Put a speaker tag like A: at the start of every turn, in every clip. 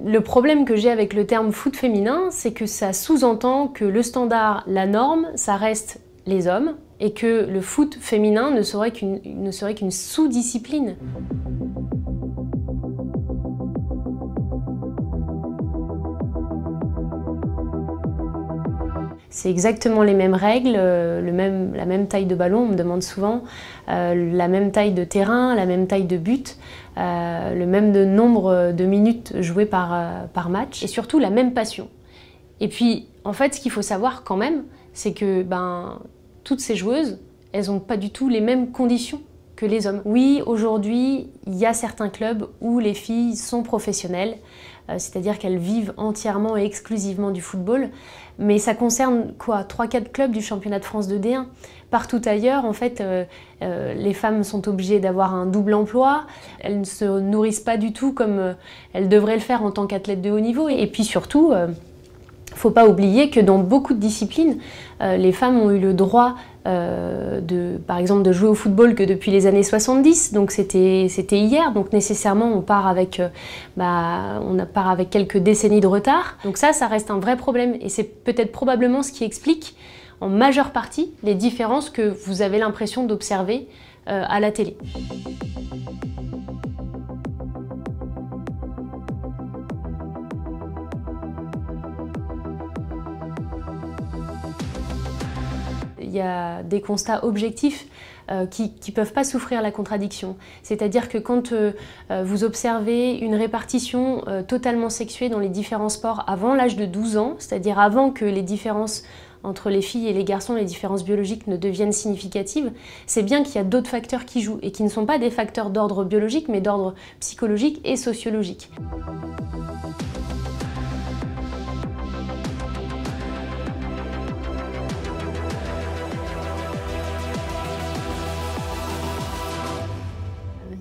A: Le problème que j'ai avec le terme foot féminin, c'est que ça sous-entend que le standard, la norme, ça reste les hommes, et que le foot féminin ne serait qu'une sous-discipline. C'est exactement les mêmes règles, la même taille de ballon, on me demande souvent, la même taille de terrain, la même taille de but, le même nombre de minutes jouées par match, et surtout la même passion. Et puis, en fait, ce qu'il faut savoir quand même, c'est que toutes ces joueuses, elles n'ont pas du tout les mêmes conditions que les hommes. Oui, aujourd'hui, il y a certains clubs où les filles sont professionnelles, c'est-à-dire qu'elles vivent entièrement et exclusivement du football, mais ça concerne quoi, 3-4 clubs du championnat de France de D1. Partout ailleurs, en fait, les femmes sont obligées d'avoir un double emploi, elles ne se nourrissent pas du tout comme elles devraient le faire en tant qu'athlètes de haut niveau, et puis surtout, faut pas oublier que dans beaucoup de disciplines, les femmes ont eu le droit par exemple, de jouer au football que depuis les années 70, donc c'était hier, donc nécessairement on part avec quelques décennies de retard. Donc ça reste un vrai problème, et c'est peut-être probablement ce qui explique en majeure partie les différences que vous avez l'impression d'observer à la télé. Il y a des constats objectifs qui ne peuvent pas souffrir la contradiction. C'est-à-dire que quand vous observez une répartition totalement sexuée dans les différents sports avant l'âge de 12 ans, c'est-à-dire avant que les différences entre les filles et les garçons, les différences biologiques ne deviennent significatives, c'est bien qu'il y a d'autres facteurs qui jouent et qui ne sont pas des facteurs d'ordre biologique mais d'ordre psychologique et sociologique.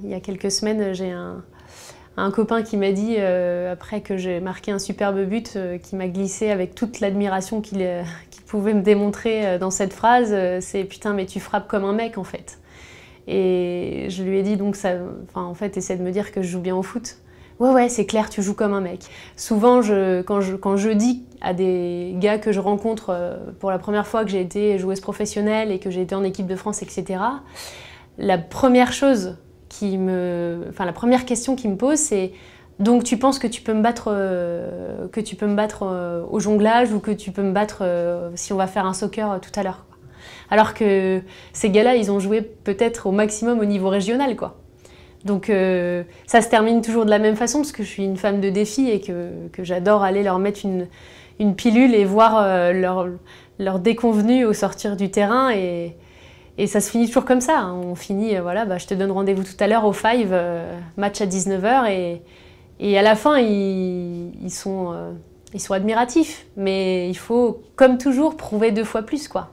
A: Il y a quelques semaines, j'ai un copain qui m'a dit, après que j'ai marqué un superbe but, qui m'a glissé avec toute l'admiration qu'il pouvait me démontrer dans cette phrase, c'est « Putain, mais tu frappes comme un mec en fait ». Et je lui ai dit donc, en fait, essaie de me dire que je joue bien au foot. Ouais, c'est clair, tu joues comme un mec. Souvent, quand je dis à des gars que je rencontre pour la première fois que j'ai été joueuse professionnelle et que j'ai été en équipe de France, etc., la première question qu'ils me posent, c'est « Donc tu penses que tu peux me battre, au jonglage ou que tu peux me battre si on va faire un soccer tout à l'heure ?» Alors que ces gars-là, ils ont joué peut-être au maximum au niveau régional, quoi. Donc ça se termine toujours de la même façon parce que je suis une femme de défi et que j'adore aller leur mettre une pilule et voir leur déconvenue au sortir du terrain, et ça se finit toujours comme ça. On finit, je te donne rendez-vous tout à l'heure au Five, match à 19 h, et à la fin, ils sont admiratifs. Mais il faut, comme toujours, prouver 2 fois plus, quoi.